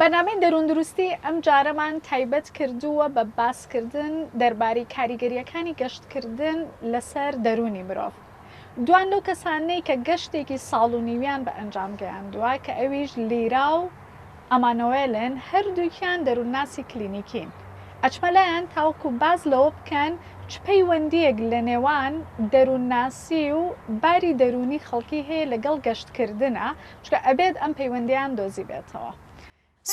بەنامەی دەروندروستی ئەم جارەمان تایبەت کردووە بە باسکردن دەربارەی کاریگەریەکانی گەشتکردن لەسەر دەرونی مرۆڤ. دوان لەو کەسانەی کە گەشتێکی ساڵ و نیویان بە ئەنجام گەیاندووە کە ئەویش لیرا و ئەمانۆێلن هەردووکیان دەروونناسی کلینیکین. ئەچمەلایەن تاوەکو باز لەوە بکەن چ پەیوەندیەک لە نێوان دەروونناسی و باری دەرونی خەڵکی هەیە لەگەڵ گەشتکردنە چکە ئەبێت ئەم پەیوەندیان دۆزی بێتەوە.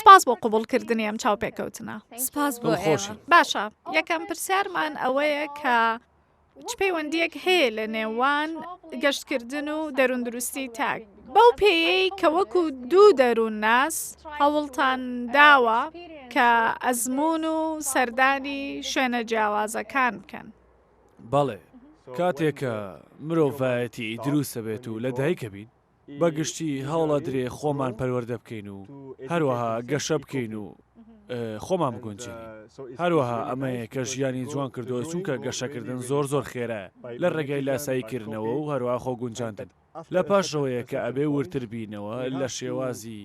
سپاس بۆ قوبوڵکردنی ئەم چاوپێکەوتنە. سپاس بۆ ئێوە. باشە، یەکەم پرسیارمان ئەوەیە کە چ پەیوەندیەک هەیە لە نێوان گەشتکردن و دەروندروستی تاک. بەو پێیەی کە وەکو دوو دەروونناس هەوڵتان داوە کە ئەزمون و سەردانی شوێنە جیاوازەکان بکەن. بەڵێ، کاتێکە مرۆڤایەتی دروستە بێت و لە دایکە بین، بەگشتی هەوڵە درێ خۆمان پەروەردە بکەین و هەروەها گەشە بکەین و خۆمان بگونجین. هەروەها ئەمەیە کە ژیانی جوان کردووە چونکە گەشەکردن زۆر خێرە لە ڕێگای لاساییکردنەوە و هەروەها خۆگونجاندن. لە پاشەوەیە کە ئەبێ ورتر بینەوە لە شێوازی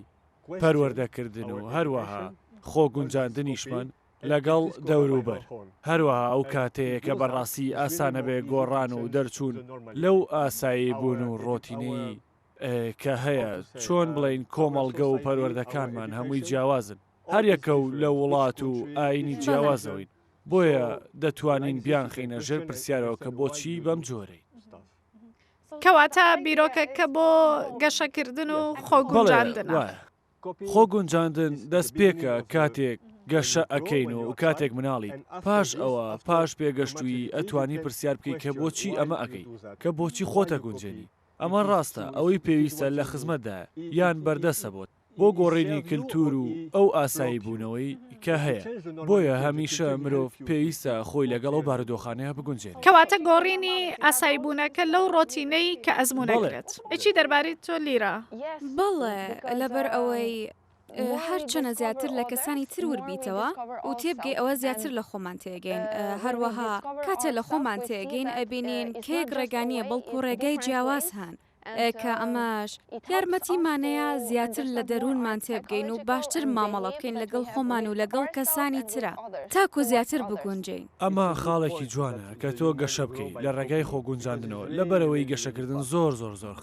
پەروەردەکردن و هەروەها خۆگونجاندنیشمان لەگەڵ دەوروبەر. هەروەها ئەو کاتەیە کە بەڕاستی ئاسانە بێ گۆڕان و دەرچوون لەو ئاسایی بوون و ڕۆتینەی کە هەیە چۆن بڵین کۆمەڵگە و پەروەردەکانمان هەمووی جیاوازن. هەر یەکە و لە وڵات و ئاینی جیاوازەوەین. بۆیە دەتوانین بیان خینە ژێر پرسیارەوە کە بۆچی بەم جۆرەی. کەواتە بیرۆکەکە بۆ گەشەکردن و خۆگونجاندن. خۆگونجاندن دەست پێکە کاتێک گەشە ئەەکەین و کاتێک مناڵی پاش ئەوە پاش پێگەشتووی ئەتوانی پرسیار بکەی کە بۆچی ئەمە ئەەکەی کە بۆچی خۆتە گونجێنی. ئەمە ڕاستە ئەوەی پێویستە لە خزمەتدا یان بەردەسە بۆت بۆ گۆڕینی کللتور و ئەو ئاسایی بوونەوەی کە هەیە. بۆیە هەمیشە مرۆڤ پێویستە خۆی لەگەڵ ئەو بارودۆخانەیە بگونجێت. کەواتە گۆڕینی ئاسایی بوونەکە لەو ڕۆتینەی کە ئەزمونەکرێت. ئەچی دەربارەی تۆ لیرە؟ بەڵێ، لەبەر ئەوەی هەر چەنە زیاتر لە کەسانی تر وربیتەوە و تێبگەی ئەوە زیاتر لە خۆمان تێگەین. هەروەها کاتێ لە خۆمان تێگەین ئەبینین کێک ڕێگانیە بەڵکو ڕێگای جیاواز هەن. کە ئەماش یارمەتیمانەیە زیاتر لە دەروونمان تێبگەین و باشتر مامەڵە بکەین لەگەڵ خۆمان و لەگەڵ کەسانی ترە تاکو زیاتر بگونجین. ئەمە خاڵێکی جوانە کە تۆ گەشە بکەیت لە ڕێگای خۆگونجاندنەوە لەبەرەوەی گەشەکردن زۆر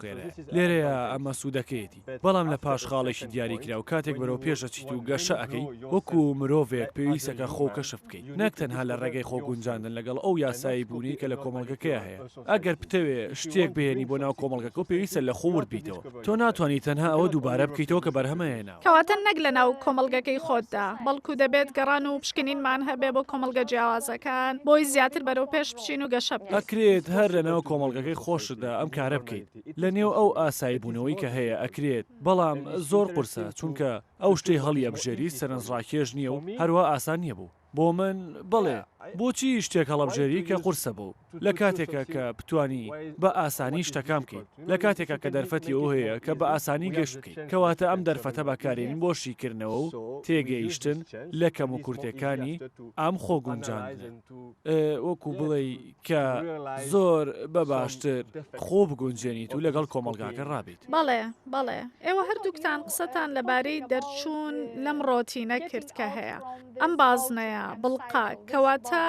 خێرە. لێرەیە ئەمە سوودەکەیەتی. بەڵام لە پاش خاڵێکی دیاریکرا و کاتێک بەرەو پێشە چیت و گەشە ئەەکەی وەکو مرۆڤێک پێویستەکە خۆکەشف بکەیت، نەک تەنها لە ڕێگای خۆگونجاندن لەگەڵ ئەو یاسایی بوونی کە لە کۆمەڵگەکەیە هەیە. ئەگەر بتەوێ شتێک بهێنی بۆ ناو کۆمەڵگەکە پێویستە لە خۆور بیتەوە. تۆ ناتوانانی تەنها ئەوە دووبارە بکەیتەوە کە بەرهەمەیەنا. کەواتە نەک لە ناو کۆمەڵگەکەی خۆتدا، بەڵکو دەبێت گەڕان و پشکنینمان هەبێ بۆ کۆمەڵگە جیاوازەکان بۆی زیاتر بەرەو پێش بچین و گەشە بکەین. ئەکرێت هەر لە ناو کۆمەڵگەکەی خۆشدا ئەم کارە بکەیت. لە نێو ئەو ئاسایی بوونەوەی کە هەیە ئەکرێت، بەڵام زۆر قورسە چونکە ئەو شتەی هەڵی ئەبژێری سەرنجڕاکێش نییە و هەروە ئاسان نییە بوو. بۆ من بڵێ بۆچی شتێک هەڵەبژێری کە قورسە بوو لە کاتێکە کە بتانی بە ئاسانی شتەکان بکەیت، لە کاتێکە کە دەرفەتی ئەو هەیە کە بە ئاسانی گەشت بکەیت. کەواتە ئەم دەرفەتە بەکارێنین بۆ شیکردنەوە و تێگەیشتن لە کەم و کورتەکانی ئەم خۆگونجاندن. وەکو بڵێ کە زۆر بە باشتر خۆ بگونجێنیت و لەگەڵ کۆمەڵگاکە ڕابێت. بەڵێ ئێوە هەردووکتان قسەتان لەبارەی دەرچوون لەم ڕۆتینە کرد کە هەیە. ئەم بازنەیە بڵقا کەواتە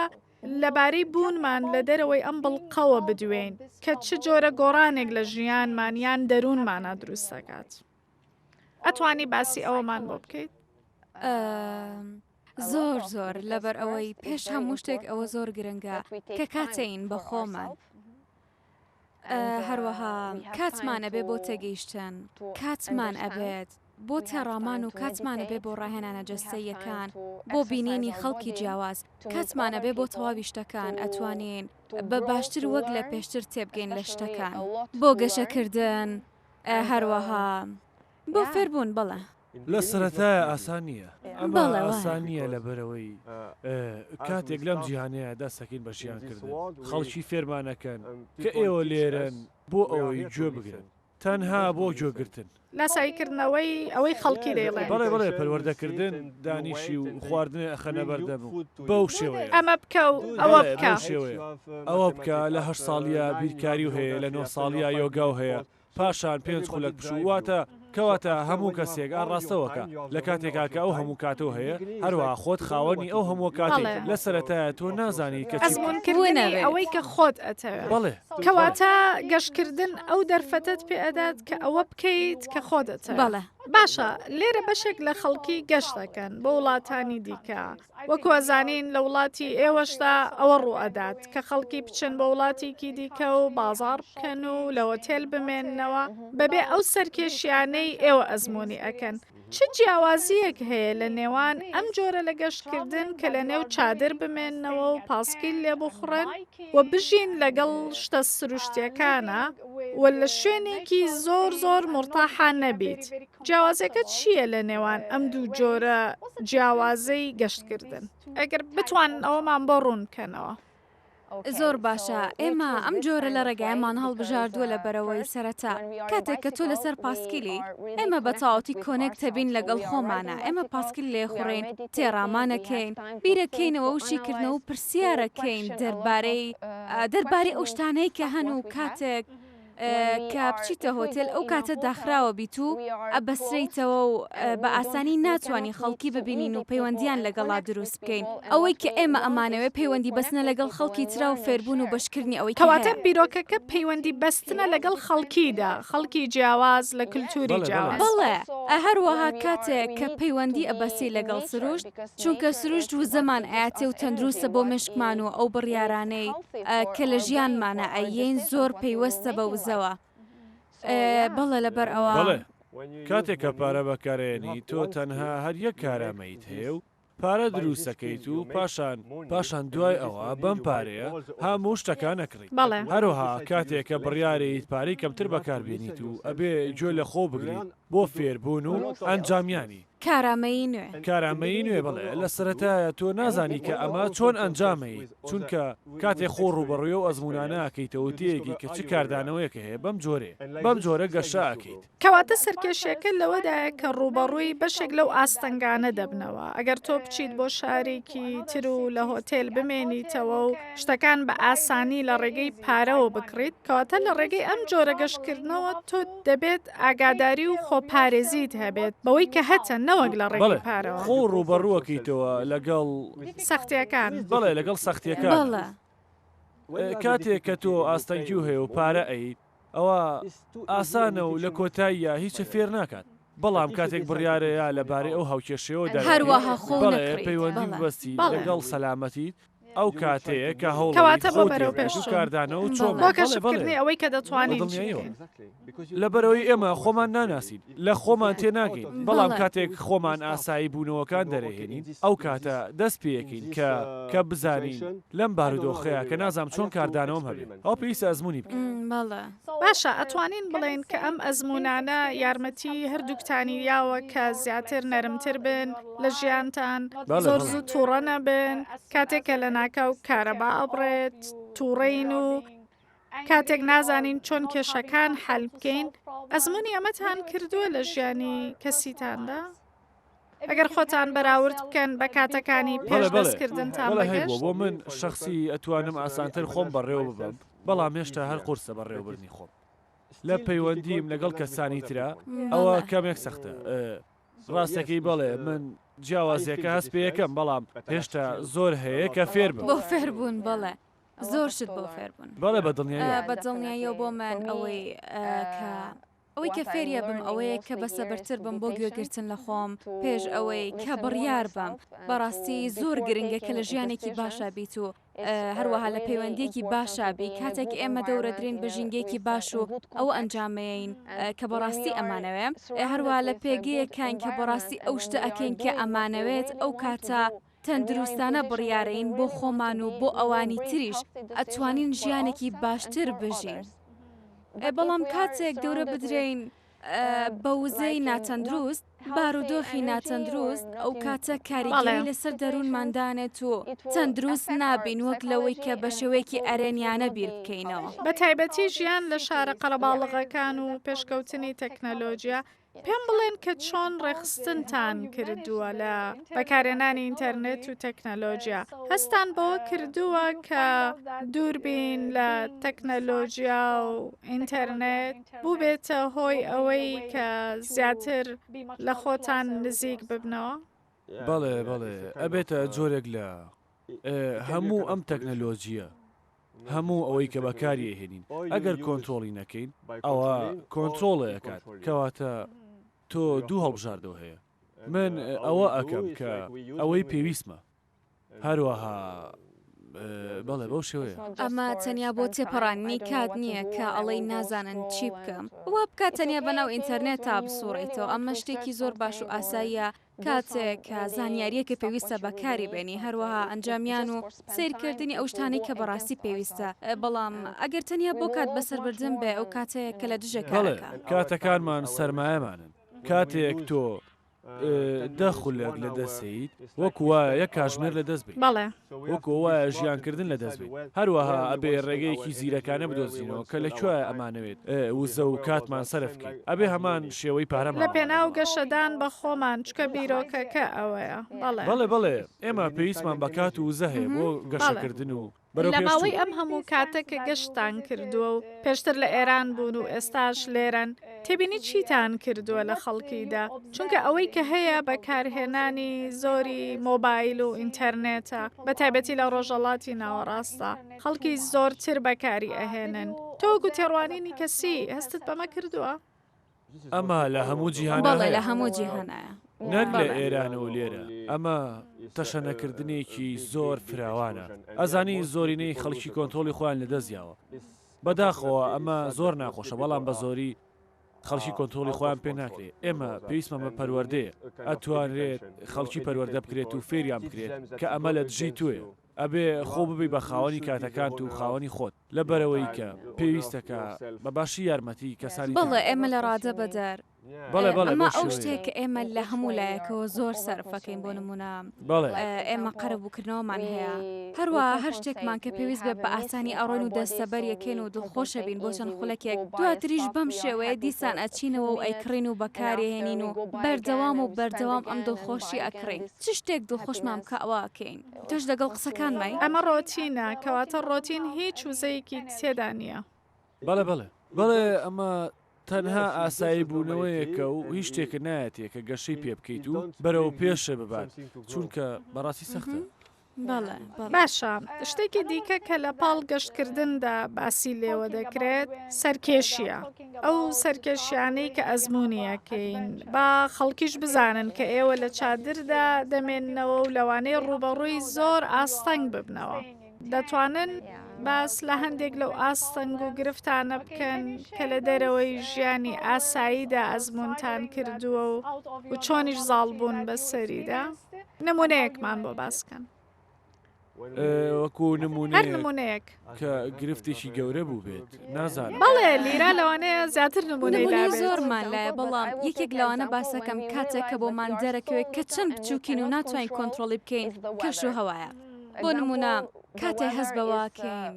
لەبارەی بوونمان لە دەرەوەی ئەم بڵقەوە بدوێن کە چ جۆرە گۆڕانێک لە ژیانمان یان دەروونمانە دروست دەکات. ئەتوانی باسی ئەوەمان بۆ بکەیت؟ زۆر لەبەر ئەوەی پێش هەموو شتێک ئەوە زۆر گرنگە کە کاتەین بە خۆمان. هەروەها کاتمانە بێ بۆ تێگەیشتن، کاتمان ئەبێت بۆ تێڕامان و کاتمانە بێ بۆ ڕاهێنانە جەستەیەکان، بۆ بینینی خەڵکی جیاواز، کاتمانە بێ بۆ تەواوی شتەکان ئەتوانین بە باشتر وەک لە پێشتر تێبگەین لە شتەکان، بۆ گەشەکردن، هەروەها بۆ فێربوون. بڵێ لە سەرەتایە ئاسان نییە. ئەمە ئاسان نییە لەبەرەوەی کاتێک لەم جیهانەیە دەستەکەین بە ژیانکردن. خەڵکی فێرمانەکەن کە ئێوە لێرن بۆ ئەوەی گوێ بگرن، تەنها بۆ گوێگرتن. لاساییکردنەوەی ئەوەی خەڵکی دەیڵێ. بەڵێ پەروەردەکردن دانیشی و خواردنە ئەخەنە بەردەم و بەو شێوەیە ئەمە بکە و ئەوە بکە. ئەوە بکە لە 8 ساڵیە بیرکاری و هەیە، لە 9 ساڵیە یۆگا و هەیە، پاشان 5 خولەک بشوو واتە کەواتە هەموو کەسێک ئاڕاستەوەکە لە کاتێکا کە ئەو هەموو کاتەوە هەیە هەروە خۆت خاوەنی ئەو هەموو کاتێک لە سەرەتایە تۆ نازانی کە ئەزمونکردنی ئەوەی کە خۆت ئەتەوێت بەڵێ کەواتە گەشتکردن ئەو دەرفەتت پێ ئەدات کە ئەوە بکەیت کە خۆدەتە بەڵێ باشە لێرە بەشێک لە خەڵکی گەشت دەکەن بۆ وڵاتانی دیکە وەکو ئەزانین لە وڵاتی ئێوەشدا ئەوە ڕوئەدات کە خەڵکی بچن بە وڵاتێکی دیکە و بازار بکەن و لە هۆتێل بمێننەوە بەبێ ئەو سەرکێشیانەی ئێوە ئەزمموی ئەکەن چ جیاوازیەک هەیە لە نێوان ئەم جۆرە لە گەشتکردن کە لە نێو چادر بمێننەوە و پاسکیل لێ بخڕن و بژین لەگەڵ شتە سروشتیەکانە و لە شوێنێکی زۆر مرتاحان نەبیت جیاوازەکە چییە لە نێوان ئەم دوو جۆرە جیاوازەی گەشتکردن ئەگەر بتوان ئەوەمان بۆ ڕوون بکەنەوە زۆر باشە ئێمە ئەم جۆرە لە ڕێگایمان هەڵبژاردووە لە بەرەوەی سەرەتا کاتێک کە تۆ لەسەر پاسکیلی ئێمە بە تاوەتی کۆنێکتەبین لەگەڵ خۆمانە ئێمە پاسکیل لێخوڕین تێڕامانەکەین بیرەکەینەوە وشیکردنەوە و پرسیارەکەین دەربارەی ئەو شتانەی کە هەن و کاتێک کە بچیتە هۆتێل ئەو کاتە داخراوە بیت و ئەبەسریتەوە و بە ئاسانی ناتوانانی خەڵکی ببینین و پەیوەندیان لەگەڵا دروست بکەین ئەوەی کە ئێمە ئەمانەوێ پەیوەندی بەستنە لەگەڵ خەڵکی ترا و فێربوون و بەشکردنی ئەوەی کەواتە بیرۆکەکە پەیوەندی بەستنە لەگەڵ خەڵکیدا خەڵکی جیاواز لە کللتوری جیاواز بڵێ هەروەها کاتێک کە پەیوەندی ئەبەسی لەگەڵ سروشت چونکە سروشت و زەمان ئاەتێ و تەندروستە بۆ مشکمان و ئەو بڕیارانەی کە لە ژیانمانە ئەیین زۆر پەیوەستە بە وزەوە بەڵێ لەبەر ئەوە کاتێک کە پارە بەکارێنی تۆ تەنها هەر یەک کارامەیت هەیە و پارە دروستەکەیت و پاشان دوای ئەوە بەم پارەیە هەموو شتەکان نەکڕیت هەروەها کاتێک کە بڕیارێت پارەی کەمتر بەکاربێنیت و ئەبێ گوێ لە خۆ بگریت بۆ فێربوون و ئەنجامیانی کارامەیی نوێ بڵێ لە سەرەتایە تۆ نازانی کە ئەمە چۆن ئەنجامەی چونکە کاتێک خۆ ڕوبەڕوێ و ئەزمونانەکەیتەوە تێگی کە چ کاردانەوەیەکە هەیە بەم جۆرە گەشاکەیت کەواتە سەرکێشیەکە لەوەدایە کە ڕوبەڕووی بەشێک لەو ئاستەنگانە دەبنەوە ئەگەر تۆ بچیت بۆ شارێکی تر و لە هۆتێل بمێنیتەوە و شتەکان بە ئاسانی لە ڕێگەی پارەوە بکڕیت کەواتە لە ڕێگەی ئەم جۆرە گەشتکردنەوە تۆ دەبێت ئاگاداری و خۆپارێزیت هەبێت بەوەی کە هەتە نەوەک لە ڕێگەی پارەوە خۆ ڕوبەڕووەکەیتەوە لەگەڵ سەختیەکان بەڵێ لەگەڵ سەختیەکان کاتێک کە تۆ ئاستەنگی و هەیە و پارە ئەیت ئەوە ئاسانە و لە کۆتاییە هیچ فێر ناکات بەڵام کاتێک بڕیارەیە لەبارەی ئەو هاوکێشەوە هەروەها پەیوەندی بەستی لەگەڵ سەلامەتیت ئەو کاتەیە کە کەواتە بۆ بەرەو پێش کاردانە و چۆن بۆ کەشفکردنی ئەوەی کە دەتوانین لەبەرەوەی ئێمە خۆمان ناناسین لە خۆمان تێناگەین بەڵام کاتێک خۆمان ئاسایی بوونەوەکان دەرەهێنین ئەو کاتە دەست پێیەکەین کە بزانین لەم بارودۆخەیە کە نازام چۆن کاردانەوەم هەبێت ئەو پێویستە ئەزمموی بکەین باشە ئەتوانین بڵێن کە ئەم ئەزمونانە یارمەتی هەردووکتانی یاوە کە زیاتر نەرمتر بن لە ژیانتان زۆر زوو تووڕە نەبن کاتێکە لە ناکەو کارەبا ئەبڕێت تووڕین و کاتێک نازانین چۆن کێشەکان حەل بکەین ئەزمموی ئەمەتان کردووە لە ژیانی کەسیتاندا؟ ئەگەر خۆتان بەراورد بکەن بە کاتەکانی پێشبەستکردنتان بەگەشت بۆ من شخصی ئەتوانم ئاسانتر خۆم بەڕێوە ببم بەڵام هێشتا هەر قورسە بەڕێوەبرنی خۆم لە پەیوەندیم لەگەڵ کەسانی ترە ئەوە کامێک سەختە ڕاستەکەی بەڵێ من جیاوازیەکە هەست پێ یەکەم بەڵام هێشتا زۆر هەیە کە فێر بم بۆ فێربوون بەڵێ زۆر شت بۆ فێربوون بەڵێ بەدڵنیاییەوە بۆ من ئەوەی کە فێریە بم ئەوەیە کە بەسەبەرتر بم بۆ گوێگرتن لە خۆم پێش ئەوەی کە بڕیار بم بەڕاستی زۆر گرنگە کە لە ژیانێکی باشە بیت و هەروەها لە پەیوەندێکی باشابی کاتێک ئێمە دەورەدرین بە ژینگەیەکی باش و ئەو ئەنجامەیەین کە بەڕاستی ئەمانەوێ هەروە لە پێگەیەکان کە بەڕاستی ئەو شتە ئەکەین کە ئەمانەوێت ئەو کاتە تەندروستانە بڕیارەین بۆ خۆمان و بۆ ئەوانی تریش ئەتوانین ژیانێکی باشتر بژین بەڵام کاتێک دەورە بدرین بە وزەی ناتەندروست بارودۆخی ناتەندروست ئەو کاتە کاریگەری لەسەر دەروونماندانێت و تەندروست نابین وەک لەوەی کە بە شێوەیەکی ئەرێنیانە بیر بکەینەوە بە تایبەتی ژیان لە شارە قەڵەباڵغەکان و پێشکەوتنی تەکنەلۆژیا پێم بڵێن کە چۆن ڕێخستنتان کردووە لە بەکارهێنانی ئینتەرنێت و تەکنەلۆژیا. هەستان بەوە کردووە کە دووربین لە تەکنەلۆژیا و ئینتەرنێت بوو بێتە هۆی ئەوەی کە زیاتر لە خۆتان نزیک ببنەوە؟ بەڵێ ئەبێتە جۆرێک لە هەموو ئەم تەکنەلۆژیە هەموو ئەوەی کە بەکاری هێنین ئەگەر کۆنتترۆلی نەکەین ئەوە کۆنتترۆڵەکات کەواتە تۆ دوو هەڵبژاردەوە هەیە من ئەوە ئەەکەم کە ئەوەی پێویستمە هەروەها بەڵێ بەو شێوەیە ئەمە تەنیا بۆ تێپەڕانی کات نییە کە ئەڵەی نازانن چی بکەم وا بکات تەنیا بەناو ئینتەرنێت تا بسوڕیتەوە ئەمە شتێکی زۆر باش و ئاساییە کاتێک کە زانیاریەکە پێویستە بەکاری بێنی هەروەها ئەنجامیان و سیرکردنی ئەو شتانەی کە بەڕاستی پێویستە بەڵام ئەگەر تەنیا بۆ کات بەسەربردن بێ ئەو کاتەیە کە لە دژەکانەکە کاتەکانمان سەرمایەمانن کاتێک تۆ دەخولێک لە دەستیت وەکو وایە یەک کاژمێر لە دەست بێت بەڵێ وەکو وایە ژیانکردن لە دەست بێت هەروەها ئەبێ ڕێگەیەکی زیرەکانە بدۆزینەوە کە لەکوێ ئەمانەوێت وزە و کاتمان سەرفکەین ئەبێ هەمان شێوەی پارەمان لە پێناو گەشەدان بە خۆمان چکە بیرۆکەکە ئەوەیە بەڵێ ئێمە پێویستمان بە کات و وزە هەیە بۆ گەشەکردن و لە ماوەی ئەم هەموو کاتێککە گەشتان کردووە و پێشتر لە ئێران بوون و ئێستاش لێرەن تێبینی چیتان کردووە لە خەڵکیدا چونکە ئەوەی کە هەیە بەکارهێنانی زۆری مۆبایل و ئینتەرنێتە بە تایبەتی لە ڕۆژەڵاتی ناوەڕاستە خەڵکی زۆرتر بەکاری ئەهێنن تۆ گوتێڕوانینی کەسی هەستت بەمە کردووە؟ ئەمە لە هەموو جیهان بەڵێ لە هەموو جیهانایە نەک لە ئێرانە و لێرە ئەمە تەشەنەکردنێکی زۆر فراوانە ئەزانی زۆرینەی خەڵکی کۆنتترۆلی خۆیان لەدەستیاوە بەداخەوە ئەمە زۆر ناخۆشە بەڵام بە زۆری خەڵکی کۆنتترۆلی خۆیان پێ ناکرێت ئێمە پێویستمە بە پەروەردەیە ئەتوانرێت خەڵکی پەروەردە بکرێت و فێریان بکرێت کە ئەمە لە دژی توێ ئەبێ خۆ ببی بە خاوەنی کاتەکانت و خاوەنی خۆت لە بەرەوەی کە پێویستەکە بە باشی یارمەتی کەسانی بەڵێ ئێمە لە ڕادە بەدەر ئەمە ئەو شتێک کە ئێمە لە هەموو لایەکەوە زۆر سەرفەکەین بۆ نمونە ئێمە قەرەبووکردنەوەمان هەیە هەروە هەر شتێکمان کە پێویست بێت بە ئاسانی ئەڕۆین و دەستەبەر یەکەین و دڵخۆشە بین بۆ چەند خولەکێک دواتریش بەم شێوەیە دیسان ئەچینەوە و ئەیکڕین و بەکارهێنین و بەردەوام ئەم دڵخۆشی ئەکڕین چ شتێک دڵخۆشمان بکە ئەوەکەین تۆش لەگەڵ قسەکانمای ئەمە ڕۆتینە کەواتە ڕۆتین هیچ وزەیەکی تێدا نییە بەڵێ ئەمە تەنها ئاسایی بوونەوەیەکە و هیچ شتێکە نایەتێ کە گەشەی پێ بکەیت و بەرەو پێشە ببات چونکە بەڕاستی سەختە باشە شتێکی دیکە کە لە پاڵ گەشتکردندا باسی لێوە دەکرێت سەرکێشیە ئەو سەرکێشیانەی کە ئەزممویەکەین با خەڵکیش بزانن کە ئێوە لە چادردا دەمێننەوە و لەوانەیە ڕوبەڕووی زۆر ئاستەنگ ببنەوە دەتوانن باس لە هەندێک لەو ئاستەنگ و گرفتانە بکەن کە لە دەرەوەی ژیانی ئاساییدا ئەزمونتان کردووە و چۆنیش زاڵبوون بەسەریدا نمونەیەکمان بۆ باسکەن وەکو نمونەیەک کە گرفتێکی گەورە بوو بێت نازانم بەڵێ لیرا لەوانەیە زیاتر نمونەی زۆرمان لایە بەڵام یەکێک لەوانە باسەکەم کاتێک کە بۆمان دەرەکەوێت کە چەند بچووکین و ناتوانین کۆنتترۆلی بکەین کەش و هەوایە بۆ نمونە کاتێ هەست بەواکەین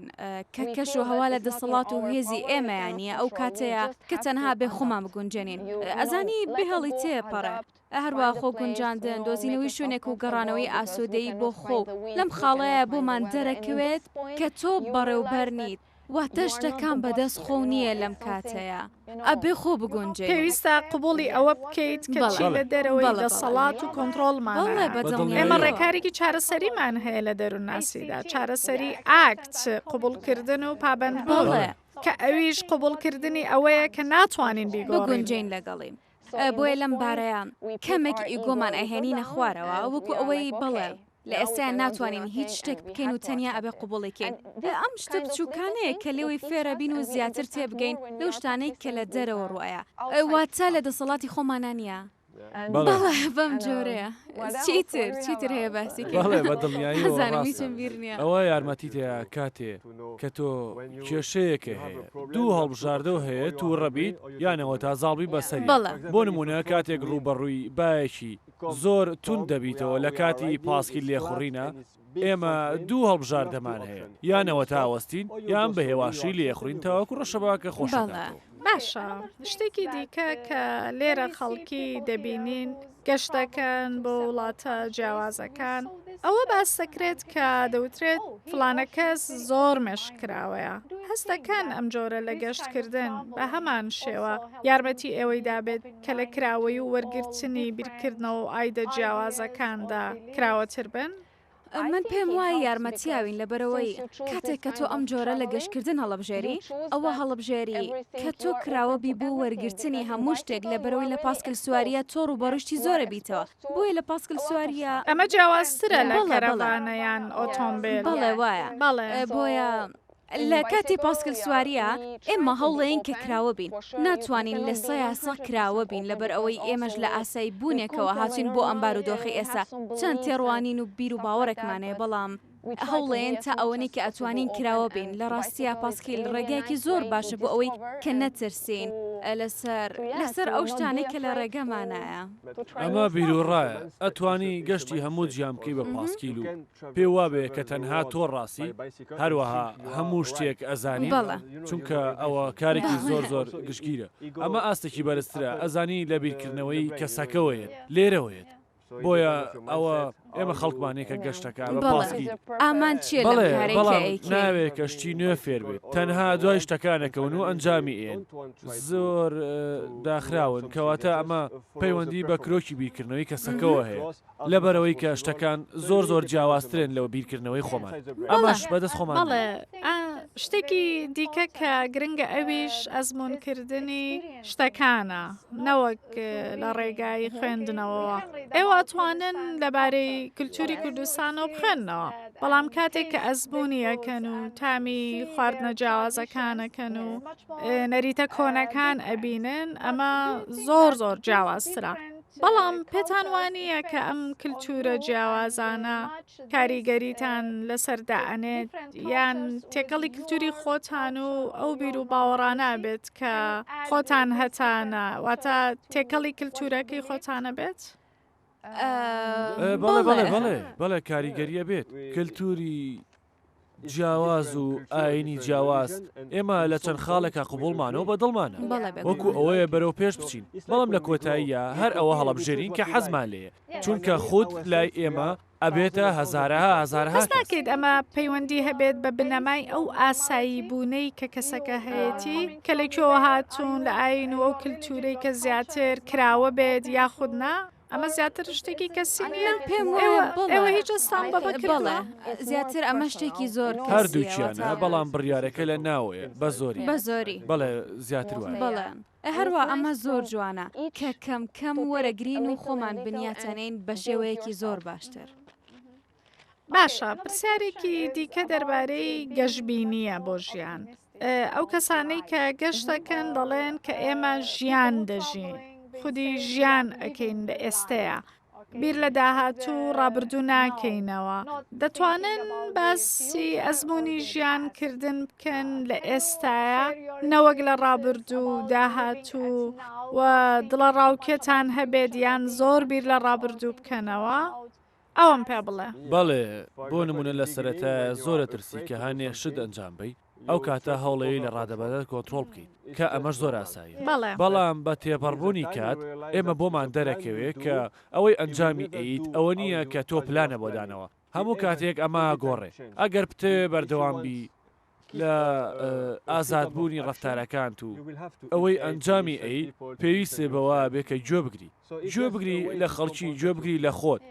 کە کەش و هەوا لە دەسەڵات و هێزی ئێمەیانە ئەو کاتەیە کە تەنها بێ خۆمان بگونجێنین ئەزانی بێهەڵی تێپەڕێ هەروە خۆ گونجاندن دۆزینەوەی شوێنێک و گەڕانەوەی ئاسوودەیی بۆ خۆ لەم خاڵەیە بۆمان دەرەکەوێت کە تۆ بەڕێوبەرنیت واتە شتەکان بەدەست خۆ نییە لەم کاتەیە ئەبێ خۆ بگونجێ پێویستە قبولی ئەوە بکەیت کە چی لە دەرەوەی دەسەڵات و کۆنتترۆلمان ئێمە ڕێکارێکی چارەسەریمان هەیە لە دەروونناسیدا چارەسەری ئاکت قبولکردن و پابندبوو کە ئەویش قبولکردنی ئەوەیە کە ناتوانین بگونجین لەگەڵیم بۆیە لەم بارەیان کەمێک ئیگۆمان ئەهێنینە خوارەوە وەکو ئەوەی بڵێ لە ئێستایان ناتوانین هیچ شتێک بکەین و تەنیا ئەبێ قوبڵێکین ئەم شتە بچووکانەیە کە لێوەی فێرەبین و زیاتر تێبگەین لەو شتانەی کە لە دەرەوە ڕوایە واتە لە دەسەڵاتی خۆمانانە بەڵێ بەم جۆرەیە چیتر هەیە باسی ئەوە یارمەتی تەیە کاتێ کە تۆ کێشەیەکە هەیە دوو هەڵبژاردە هەیە تو ڕەبیت یانەوە تا زاڵبی بەسەری بۆ نمونە کاتێک ڕوبەڕووی باەکی زۆر تون دەبیتەوە لە کاتی پاسکی لێخوڕینە ئێمە دوو هەڵبژاردەمان هەیە یانەوە تاوەستین یان بە هێواشی لێخوڕین تاواکو ڕەشەباکە خۆشە باشە شتێکی دیکە کە لێرە خەڵکی دەبینین گەشتەکەن بۆ وڵاتە جیاوازەکان ئەوە باس دەکرێت کە دەوترێت فلانە کەس زۆر مێشکراوەیە هەست دەکەن ئەم جۆرە لە گەشتکردن بە هەمان شێوە یارمەتی ئێوەی دابێت کە لە کراوەی و وەرگرتنی بیرکردنەوە و ئایدە جیاوازەکاندا کراوەتر بن؟ من پێم وایە یارمەتیاوین لەبەرەوەی کاتێک کە تۆ ئەم جۆرە لە گەشتکردن هەڵبژێری ئەوە هەڵبژێری کە تۆ کراوەبی بۆ وەرگرتنی هەموو شتێک لەبەرەوەی لە پاسکل سواریە تۆ ڕوبەڕشتی زۆرە بیتەوە بۆیە لە پاسکل سواریە ئەمە جیاوازترە لە بەڵێ، بەڵێ. کەرەوانەیان ئۆتۆمبیل بەڵێ وایە بەڵێ بۆیە لە کاتی پاسکل سواریە ئێمە هەوڵەیەن کە کراوە بین ناتوانین لە سەیاسە کراوە بین لەبەر ئەوەی ئێمەش لە ئاسایی بوونێکەوە هاتوین بۆ ئەمبار و دۆخی ئێستا چەند تێڕوانین و بیر و باوەڕێکمانەیە بەڵام هەوڵەیەن تا ئەوەنێ کە ئەتوانین کراوە بین لە ڕاستیە پاسکیل ڕێگایەکی زۆر باشە بۆ ئەوەی کە نەترسین لەسەر ئەو شتانەی کە لە ڕێگەمانایە ئەمە بیرروڕایە ئەتوانی گەشتی هەموو جیامکەی بە پاسکیل و پێ وابێ کە تەنها تۆ ڕاستی هەروەها هەموو شتێک ئەزانی بەڵێ. چونکە ئەوە کارێکی زۆر گشتگیرە ئەمە ئاستێکی بەرزترە ئەزانی لە بیرکردنەوەی کەسەکەوەیە لێرەوەیت بۆیە ئەوە ئێمە خەڵکمانێکە گەشتەکە بە پاسکیل ئامان چیە لە بەڵێ کارێکی بەڵام ئەیکێ ناوێت کەشتی نوێ فێر بێت تەنها دوای شتەکانەکەون و ئەنجامی ئێن زۆر داخراون کەواتە ئەمە پەیوەندی بە کرۆکی بیرکردنەوەی کەسەکەەوە هەیە لەبەرەوەی کە شتەکان زۆر جیاوازترن لەوە بیرکردنەوەی خۆمان ئەمەش بەدەست خۆمان بەڵێ شتێکی دیکە کە گرنگە ئەویش ئەزمونکردنی شتەکانە نەوەک لە ڕێگای خوێندنەوە ئێوە توانن لەبارەی کللتوری کوردستانەوە بخێنەوە بەڵام کاتێک کە ئەزبوونی ئەەکەن و تامی خواردنە جیاوازەکانەکەن و نەریتە کۆنەکان ئەبینن ئەمە زۆر جیاوازترە بەڵام پێتان وانییە کە ئەم کللتورە جیاوازانە کاریگەریتان لەسەرداعانێت یان تێکەڵی کللتوری خۆتان و ئەو بیر و باوەڕانە بێت کە خۆتان هەتانە واتە تێکەڵی کللتورەکەی خۆتانە بێت؟ بەڵێ کاریگەریە بێت کللتوری جیاواز و ئاینی جیاواز ئێمە لە چەند خاڵێکە قوبوڵمانەوە بە دڵمانە وەکو ئەوەیە بەرەو پێش بچین بەڵام لە کۆتاییە هەر ئەوە هەڵەبژێرین کە حەزمان لێیە چونکە خۆت لای ئێمە ئەبێتە هەزارها ناکەیت ئەمە پەیوەندی هەبێت بە بنەمای ئەو ئاسایی بوونەی کە کەسەکە هەیەی کە لەکوێوە هاتوون لە ئاین و ئەو کللتورەی کە زیاتر کراوە بێت یاخودنا ئەمە زیاتر شتێکی کەسی نیە پێم ئێوە هیچ ئەستان بەڵێ زیاتر ئەمە شتێکی زۆر هەردووچیانە بەڵام بڕیارەکە لە ناوەیە بە زۆری بەڵێ زیاتر وایە بەڵێ هەروە ئەمە زۆر جوانە کە کەم وەرەگرین و خۆمان بنیاتەنین بە شێوەیەکی زۆر باشتر باشە پرسیارێکی دیکە دەربارەی گەشتبینیە بۆ ژیان ئەو کەسانەی کە گەشتەکەن دەڵێن کە ئێمە ژیان دەژین خودی ژیان ئەەکەین لە ئێستەیە بیر لە داهاتوو ڕابردوو ناکەینەوە دەتوانن باسی ئەزمموی ژیانکردن بکەن لە ئێستاە نەوەک لە ڕابردوو داهاتوو و دڵە ڕاوکێتان هەبێت یان زۆر بیر لە ڕابردوو بکەنەوە ئەوم پێ بڵێ بەڵێ بۆ نمونە لە سەرەتا زۆرە ترسی کە هەنێ شت ئەنجام بی ئەو کاتە هەوڵەیە لە ڕادەبەدە کۆنتترۆل بکەیت کە ئەمەش زۆر ئاساییە بەڵام بە تێپەڕبوونی کات ئێمە بۆمان دەرەکەوێت کە ئەوەی ئەنجامی ئەیت ئەوە نییە کە تۆ پلانە بۆدانەوە هەموو کاتێک ئەمە گۆڕێ ئەگەر پتێ بەردەوامبی لە ئازادبوونی ڕفتارەکان و ئەوەی ئەنجامی ئەیت پێویستێ بەوە بێکە گوێ بگری لە خەڵکی گوێ بگری لە خۆت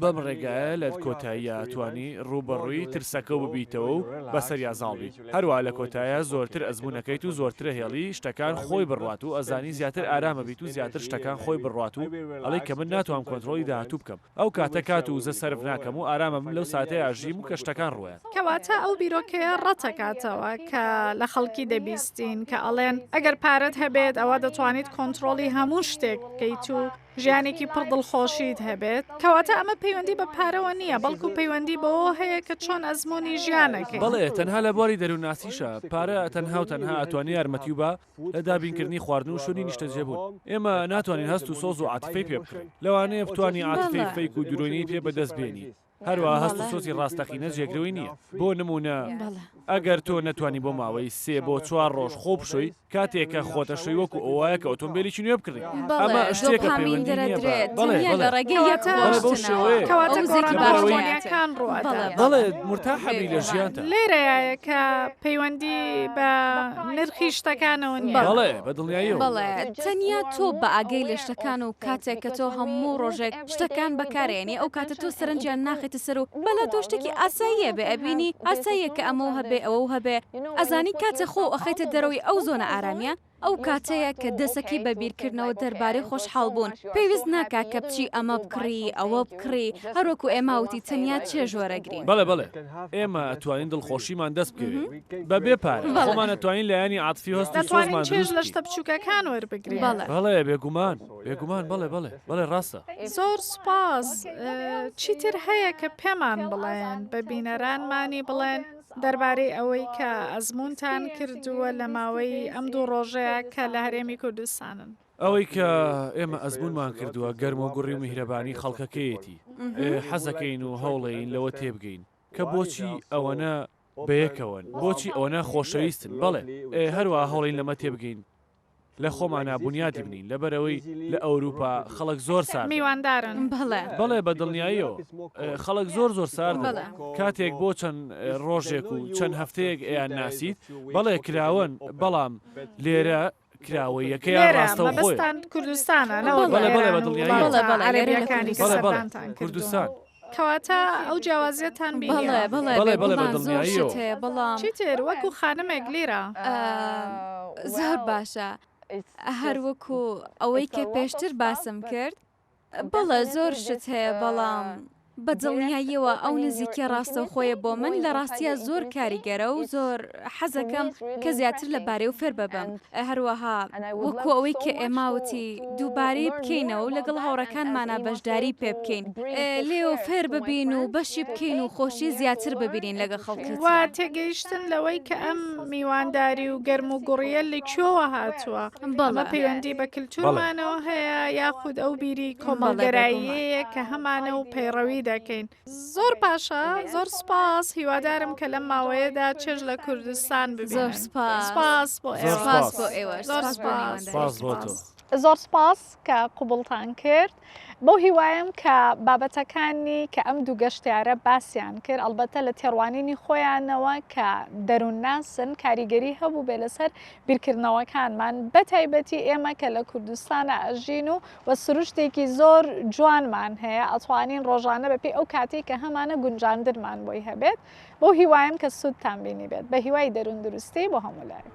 بەم ڕێگایە لە کۆتاییە توانی ڕوبەڕووی ترسەکە ببیتەوە و بەسەر یازاڵبی هەروە لە کۆتایە زۆرتر ئەزمونونەکەیت و زۆرترە هێڵی شتەکان خۆی بڕوات و ئەزانی زیاتر ئارامە بیت و زیاتر شتەکان خۆی بڕوات و ئەڵی کە من ناتوانم کۆنتترۆلی داهاتوو بکەم ئەو کاتە کات و زە سرف ناکەم و ئارامە من لەو ساتەیە ئاژیم و کە شتەکان ڕوایە کەواتە ئەو بیرۆکەیە ڕەتەکاتەوە کە لە خەڵکی دەبیستین کە ئەڵێن ئەگەر پارەت هەبێت ئەوە دەتوانیت کۆنتترۆلی هەموو شتێک بکەیت و ژیانێکی پڕ دڵخۆشیت هەبێت کەواتە ئەمە پەیوەندی بە پارەوە نییە بەڵکو پەیوەندی بەوە هەیە کە چۆن ئەزمموی ژیانەکەی بەڵێ تەنها لە بۆری دەرووناسیشە پارە تەنها و تەنها ئەتوانی یارمەتی بە لە دابینکردنی خواردن و شوێنی نیشتە جێبوون ئێمە ناتوانین هەست و سۆز و عاتفەی پێ بکەین لەوانەیە بتوانانی عاتفەی فەیک و درۆنی پێ بەدەست بێنی هەروە هەست و بەڵێ. سۆسی ڕاستەقینە جێگرەوەی نییە بۆ نمونە بەڵێ ئەگەر تۆ نەتوانی بۆ ماوەی 3 بۆ 4 ڕۆژ خۆ بشۆی کاتێکە خۆتە شوی وەکو ئەوایە کە ئۆتۆمبیلێکی نوێ بکڕی ئەمە شتێکە پەیوەندی نییە بە- بەڵێ لە ڕێگەی یەک بەڵێ بەو شێوەیە. کەواتە ئەو زێکی گۆڕانەوەیەکان ڕوەدا بەڵێ مرتاحەبی لە ژیانتە لێرەیە کە پەیوەندی بە نرخی شتەکانەوە نییە بەڵێ بە دڵنیاییەوە بەڵێ تەنیا تۆ بە ئاگەی لە شتەکان و کاتێک کە تۆ هەموو ڕۆژێک شتەکان بەکارێنی ئەو کاتە تۆ سەرنجیان ناخێتە سەر و بەڵە تۆ شتێکی ئاساییە بێ ئەبینی ئاساییە کە ئەمە هەبێ ئەوە هەبێ ئەزانی کاتە خۆ ئەخەیتە دەرەوەی ئەو زۆنە ئارامیە ئەو کاتەیە کە دەسەکی بە بیرکردنەوە دەربارەی خۆشحاڵ بوون پێویست ناکا کە بچی ئەمە بکڕی ئەوە بکڕی هەروەکو ئێماوتی تەنیا چێژ وەرەگرین بەڵێ بەڵێ ئێمە ئەتوانین دڵخۆشیمان دەست بکەوێت بەبێ پارە بەڵێ. خۆمان ئەتوانین لایەنی عاتفی هەست و دەتوانین سۆزمان چێژ دروست لە بکەین. شتە بچووکەکان وەربگرین بەڵێ بەڵێ بێگومان بێگومان بەڵێ بەڵێ بەڵێ ڕاستە زۆر سپاس چیتر هەیە کە پێمان بڵێن بە بینەرانمانی بڵێن دەربارەی ئەوەی کە ئەزمونتان کردووە لە ماوەی ئەم دوو ڕۆژەیە کە لە هەرێمی کوردستانن ئەوەی کە ئێمە ئەزمونمان کردووە گەرم و گوڕی و میهرەبانی خەڵکەکەیەتی حەزەکەین و هەوڵەین لەوە تێبگەین کە بۆچی ئەوەنە بەیەکەوەن بۆچی ئەوەنە خۆشەویستن بەڵێ هەروە هەوڵین لەمە تێبگەین لە خۆمانە بنیادی بنین لەبەرەوەی لە ئەوروپا خەڵک زۆر سارد میواندارن بەڵێ بەڵێ بە دڵنیاییەوە خەڵک زۆر ساردن بەڵێ. کاتێک بۆ چەند ڕۆژێک و چەند هەفتەیەک ئەیان ناسیت بەڵێ کراون بەڵام لێرە کراوەی یەکەیان ڕاستەو خۆی مەبەستان کوردستانە بەڵێ، بەڵێ، بە دڵنیایی. عەرەبیەکانی کە بەڵێ بەڵێ سەردانتان کوردستان کەواتە ئەو جیاوازیەتان بەڵێ بینیوە بەڵێ بەڵێ، بەڵێ، بێگومان بە زۆر دڵنیاییەوە. شت هەیە بەڵام چیتر وەکو خانمێک لێرە زۆر باشە هەروەکو ئەوەی کە پێشتر باسم کرد بەڵێ زۆر شت هەیە بەڵام بە دڵنیاییەوە ئەو نزیکە ڕاستەوخۆیە بۆ من لە ڕاستیە زۆر کاریگەرە و زۆر حەزەکەم کە زیاتر لەبارەی و فێر ببم هەروەها وەکو ئەوەی کە ئێماوتی دووبارەی بکەینەوە و لەگەڵ هاوڕەکانمانە بەشداری پێ بکەین لێو فێر ببین و بەشی بکەین و خۆشی زیاتر ببینین لەگە خەڵکت وا تێگەیشتن لەوەی کە ئەم میوانداری و گەرم و گوڕیە لە کوێوە هاتووە ئەمە پەیوەندی بە کللتورمانەوە هەیە یاخود ئەو بیری کۆمەڵگەراییەیە کە هەمانە و پەیڕەوی دەکەین زۆر باشە زۆر سپاس هیوادارم کە لەم ماوەیەدا چێژ لە کوردستان ببینن زۆر سپاس سپاس بۆ زۆر ئێوە سپاس بۆ ئێوە زۆر سپاس بۆ سپاس. میوانداری. سپاس بۆ تۆ. زۆر سپاس کە قوبڵتان کرد بەو هیوایم کە بابەتەکانی کە ئەم دوو گەشتیارە باسییان کرد ئەلبەتە لە تێڕوانینی خۆیانەوە کە دەروونناسن کاریگەری هەبوو بێ لەسەر بیرکردنەوەکانمان بە تایبەتی ئێمە کە لە کوردستانە ئەژین و وە سروشتێکی زۆر جوانمان هەیە ئەتوانین ڕۆژانە بەپی ئەو کاتێک کە هەمانە گونجاندرمان بۆی هەبێت بۆ هیوایم کە سوودتان بینی بێت بە هیوای دەروون دروستی بۆ هەموو لایەک.